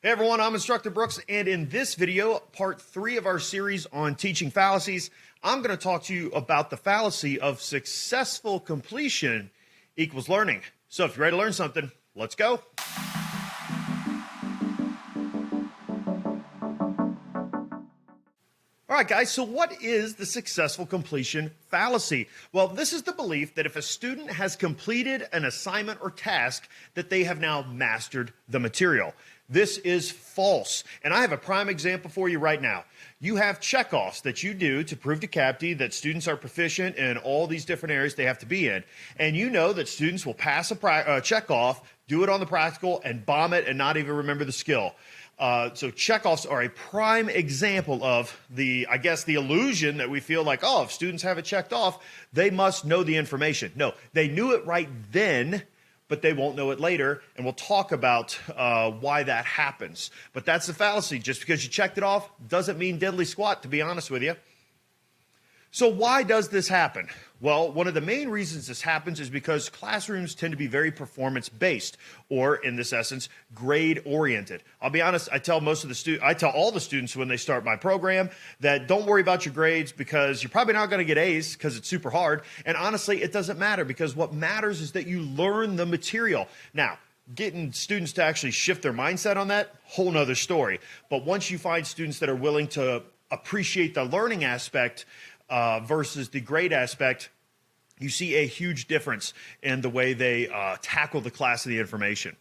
Hey everyone, I'm Instructor Brooks, and in this video, part 3 of our series on teaching fallacies, I'm going to talk to you about the fallacy of successful completion equals learning. So if you're ready to learn something, let's go. All right, guys, so what is the successful completion fallacy? Well, this is the belief that if a student has completed an assignment or task, that they have now mastered the material. This is false, and I have a prime example for you right now. You have checkoffs that you do to prove to CAPTE that students are proficient in all these different areas they have to be in, and you know that students will pass a checkoff, do it on the practical, and bomb it and not even remember the skill. So checkoffs are a prime example of the illusion that we feel like, oh, if students have it checked off, they must know the information. No, they knew it right then, but they won't know it later, and we'll talk about why that happens. But that's the fallacy. Just because you checked it off doesn't mean diddly squat, to be honest with you. So why does this happen? Well, one of the main reasons this happens is because classrooms tend to be very performance-based, or in this essence, grade-oriented. I'll be honest, I tell all the students when they start my program that don't worry about your grades because you're probably not going to get A's because it's super hard. And honestly, it doesn't matter because what matters is that you learn the material. Now, getting students to actually shift their mindset on that, whole nother story. But once you find students that are willing to appreciate the learning aspect versus the grade aspect, you see a huge difference in the way they tackle the class of the information.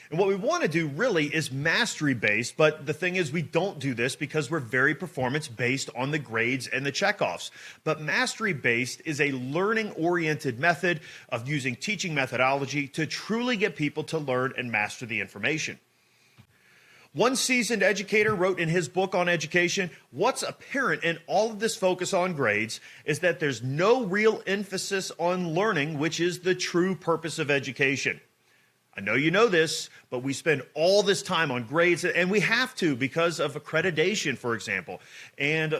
And what we want to do really is mastery-based, but the thing is we don't do this because we're very performance-based on the grades and the checkoffs. But mastery-based is a learning-oriented method of using teaching methodology to truly get people to learn and master the information. One seasoned educator wrote in his book on education, what's apparent in all of this focus on grades is that there's no real emphasis on learning, which is the true purpose of education. I know you know this, but we spend all this time on grades, and we have to because of accreditation, for example, and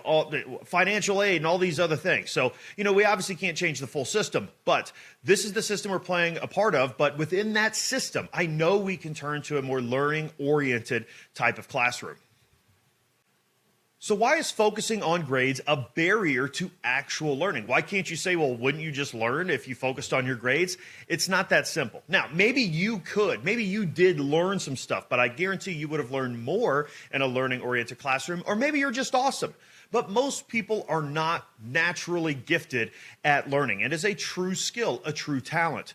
all the financial aid and all these other things. So, we obviously can't change the full system, but this is the system we're playing a part of. But within that system, I know we can turn to a more learning-oriented type of classroom. So why is focusing on grades a barrier to actual learning? Why can't you say, well, wouldn't you just learn if you focused on your grades? It's not that simple. Now, maybe you could. Maybe you did learn some stuff, but I guarantee you would have learned more in a learning-oriented classroom, or maybe you're just awesome. But most people are not naturally gifted at learning. It is a true skill, a true talent.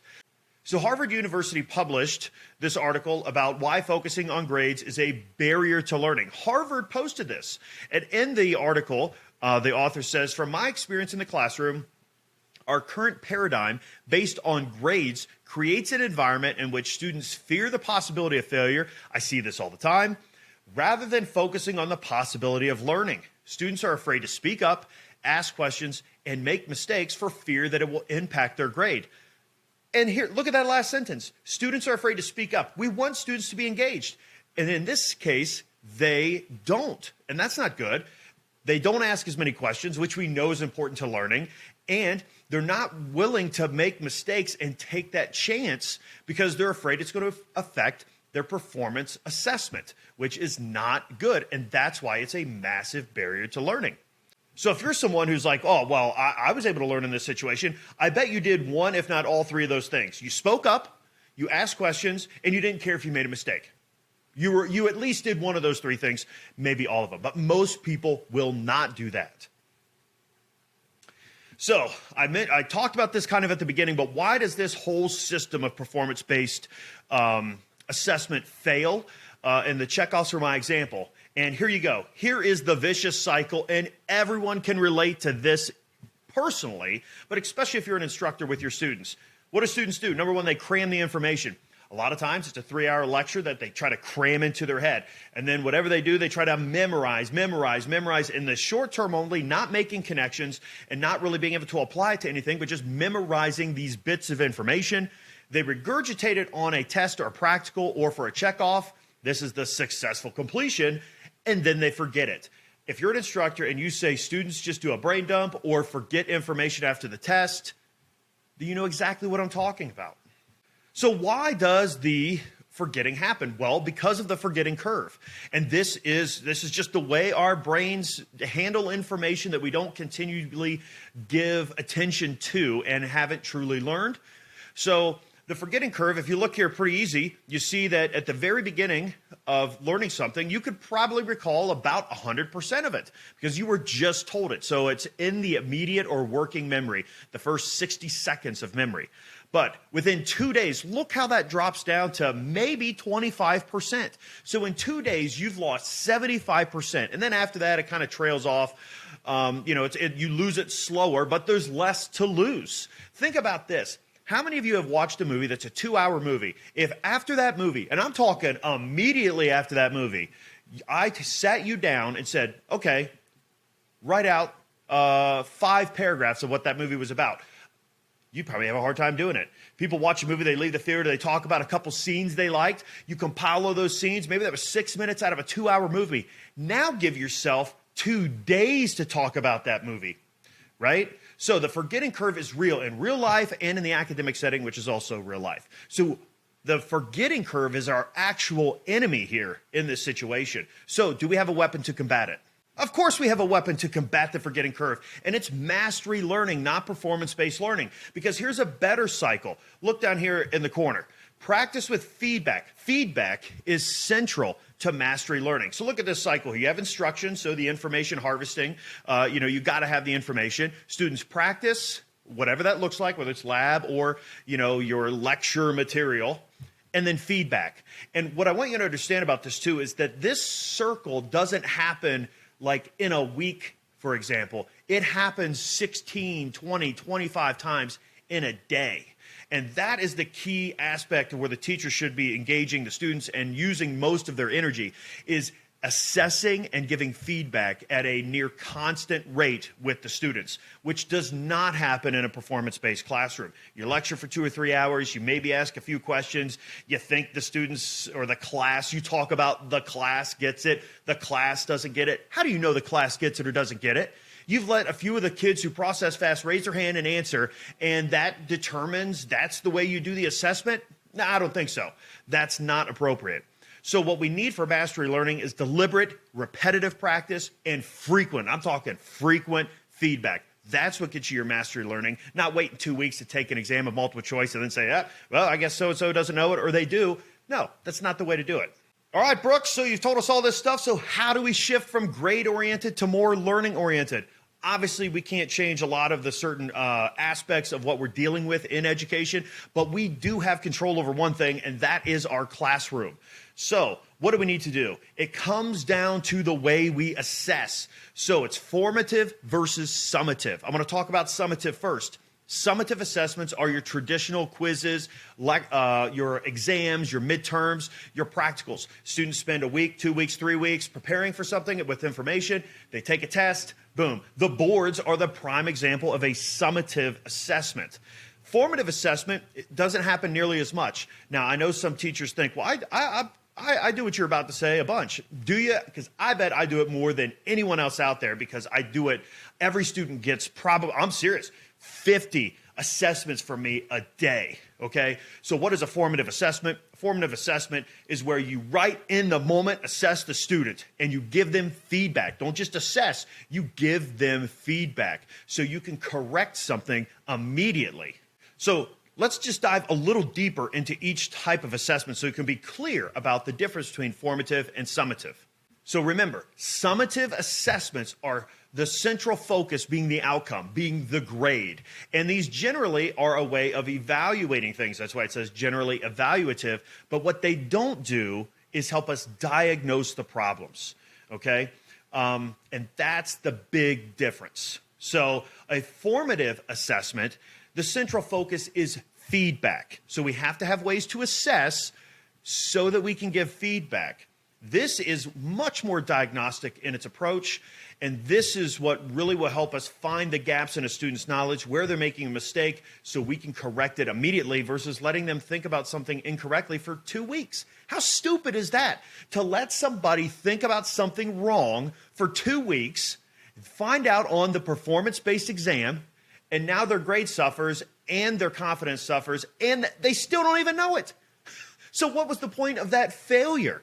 So Harvard University published this article about why focusing on grades is a barrier to learning. Harvard posted this. And in the article, the author says, from my experience in the classroom, our current paradigm based on grades creates an environment in which students fear the possibility of failure. I see this all the time. Rather than focusing on the possibility of learning. Students are afraid to speak up, ask questions, and make mistakes for fear that it will impact their grade. And here, look at that last sentence. Students are afraid to speak up. We want students to be engaged. And in this case, they don't. And that's not good. They don't ask as many questions, which we know is important to learning. And they're not willing to make mistakes and take that chance because they're afraid it's going to affect their performance assessment, which is not good. And that's why it's a massive barrier to learning. So if you're someone who's like, oh, well, I was able to learn in this situation, I bet you did one, if not all three of those things. You spoke up, you asked questions, and you didn't care if you made a mistake. You at least did one of those three things, maybe all of them. But most people will not do that. So I talked about this kind of at the beginning, but why does this whole system of performance-based assessment fail? And the checkoffs are my example. And here you go. Here is the vicious cycle, and everyone can relate to this personally, but especially if you're an instructor with your students. What do students do? Number one, they cram the information. A lot of times it's a 3-hour lecture that they try to cram into their head. And then whatever they do, they try to memorize in the short term only, not making connections and not really being able to apply it to anything, but just memorizing these bits of information. They regurgitate it on a test or a practical or for a checkoff. This is the successful completion. And then they forget it. If you're an instructor and you say students just do a brain dump or forget information after the test, then you know exactly what I'm talking about. So why does the forgetting happen? Well, because of the forgetting curve. And this is just the way our brains handle information that we don't continually give attention to and haven't truly learned. So the forgetting curve, if you look here, pretty easy. You see that at the very beginning of learning something, you could probably recall about 100% of it because you were just told it. So it's in the immediate or working memory, the first 60 seconds of memory. But within 2 days, look how that drops down to maybe 25%. So in 2 days, you've lost 75%. And then after that, it kind of trails off. You lose it slower, but there's less to lose. Think about this. How many of you have watched a movie that's a 2-hour movie? If after that movie, and I'm talking immediately after that movie, I sat you down and said, okay, write out 5 paragraphs of what that movie was about, you probably have a hard time doing it. People watch a movie, they leave the theater, they talk about a couple scenes they liked. You compile all those scenes. Maybe that was 6 minutes out of a 2-hour movie. Now give yourself 2 days to talk about that movie, right? So the forgetting curve is real in real life and in the academic setting, which is also real life. So the forgetting curve is our actual enemy here in this situation. So do we have a weapon to combat it? Of course we have a weapon to combat the forgetting curve, and it's mastery learning, not performance-based learning. Because here's a better cycle. Look down here in the corner. Practice with feedback. Feedback is central to mastery learning. So look at this cycle here. You have instruction, so the information harvesting. You got to have the information. Students practice, whatever that looks like, whether it's lab or your lecture material, and then feedback. And what I want you to understand about this too is that this circle doesn't happen like in a week, for example. It happens 16, 20, 25 times in a day. And that is the key aspect of where the teacher should be engaging the students and using most of their energy, is assessing and giving feedback at a near constant rate with the students, which does not happen in a performance-based classroom. You lecture for 2 or 3 hours, you maybe ask a few questions, you think the students or the class, you talk about the class gets it, the class doesn't get it. How do you know the class gets it or doesn't get it? You've let a few of the kids who process fast raise their hand and answer, and that determines that's the way you do the assessment? No, I don't think so. That's not appropriate. So what we need for mastery learning is deliberate, repetitive practice and frequent, I'm talking frequent feedback. That's what gets you your mastery learning, not waiting 2 weeks to take an exam of multiple choice and then say, well, I guess so-and-so doesn't know it, or they do. No, that's not the way to do it. All right, Brooks, so you've told us all this stuff. So how do we shift from grade-oriented to more learning-oriented? Obviously, we can't change a lot of the certain aspects of what we're dealing with in education, but we do have control over one thing, and that is our classroom. So what do we need to do? It comes down to the way we assess. So it's formative versus summative. I'm going to talk about summative first. Summative assessments are your traditional quizzes, like your exams, your midterms, your practicals. Students spend a week, 2 weeks, 3 weeks preparing for something with information. They take a test, boom. The boards are the prime example of a summative assessment. Formative assessment doesn't happen nearly as much. Now, I know some teachers think, well, I do what you're about to say a bunch. Do you? Because I bet I do it more than anyone else out there, because I do it. Every student gets probably, I'm serious, 50 assessments from me a day, okay? So what is a formative assessment? A formative assessment is where you right in the moment assess the student and you give them feedback. Don't just assess, you give them feedback so you can correct something immediately. So let's just dive a little deeper into each type of assessment so you can be clear about the difference between formative and summative. So remember, summative assessments are the central focus being the outcome, being the grade. And these generally are a way of evaluating things. That's why it says generally evaluative. But what they don't do is help us diagnose the problems, okay? And that's the big difference. So a formative assessment, the central focus is feedback. So we have to have ways to assess so that we can give feedback. This is much more diagnostic in its approach, and this is what really will help us find the gaps in a student's knowledge, where they're making a mistake, so we can correct it immediately versus letting them think about something incorrectly for 2 weeks. How stupid is that? To let somebody think about something wrong for 2 weeks, find out on the performance-based exam, and now their grade suffers and their confidence suffers, and they still don't even know it. So what was the point of that failure?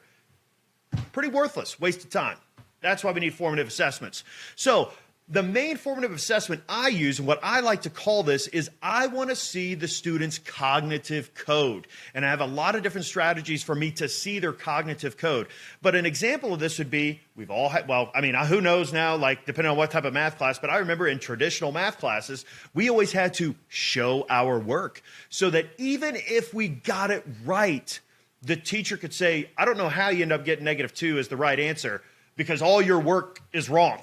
Pretty worthless, waste of time. That's why we need formative assessments. So the main formative assessment I use, and what I like to call this, is I want to see the student's cognitive code. And I have a lot of different strategies for me to see their cognitive code. But an example of this would be, we've all had, well, I mean, who knows now, like, depending on what type of math class, but I remember in traditional math classes, we always had to show our work so that even if we got it right, the teacher could say, I don't know how you end up getting -2 as the right answer, because all your work is wrong.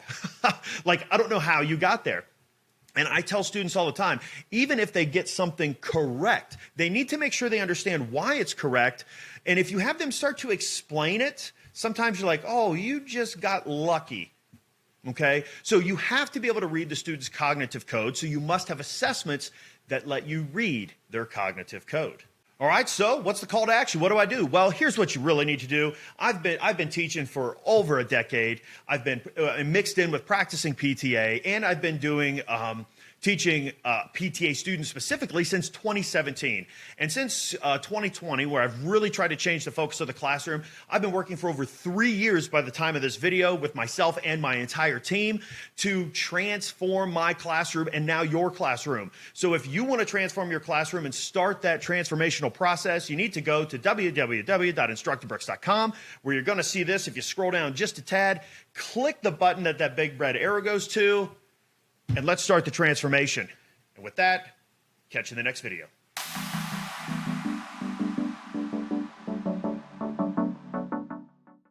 Like, I don't know how you got there. And I tell students all the time, even if they get something correct, they need to make sure they understand why it's correct. And if you have them start to explain it, sometimes you're like, oh, you just got lucky. Okay? So you have to be able to read the student's cognitive code. So you must have assessments that let you read their cognitive code. All right, so what's the call to action? What do I do? Well, here's what you really need to do. I've been teaching for over a decade. I've been mixed in with practicing PTA, and I've been doing teaching PTA students specifically since 2017. And since 2020, where I've really tried to change the focus of the classroom, I've been working for over 3 years by the time of this video with myself and my entire team to transform my classroom and now your classroom. So if you want to transform your classroom and start that transformational process, you need to go to www.instructorbrooks.com, where you're going to see this. If you scroll down just a tad, click the button that big red arrow goes to, and let's start the transformation. And with that, catch you in the next video.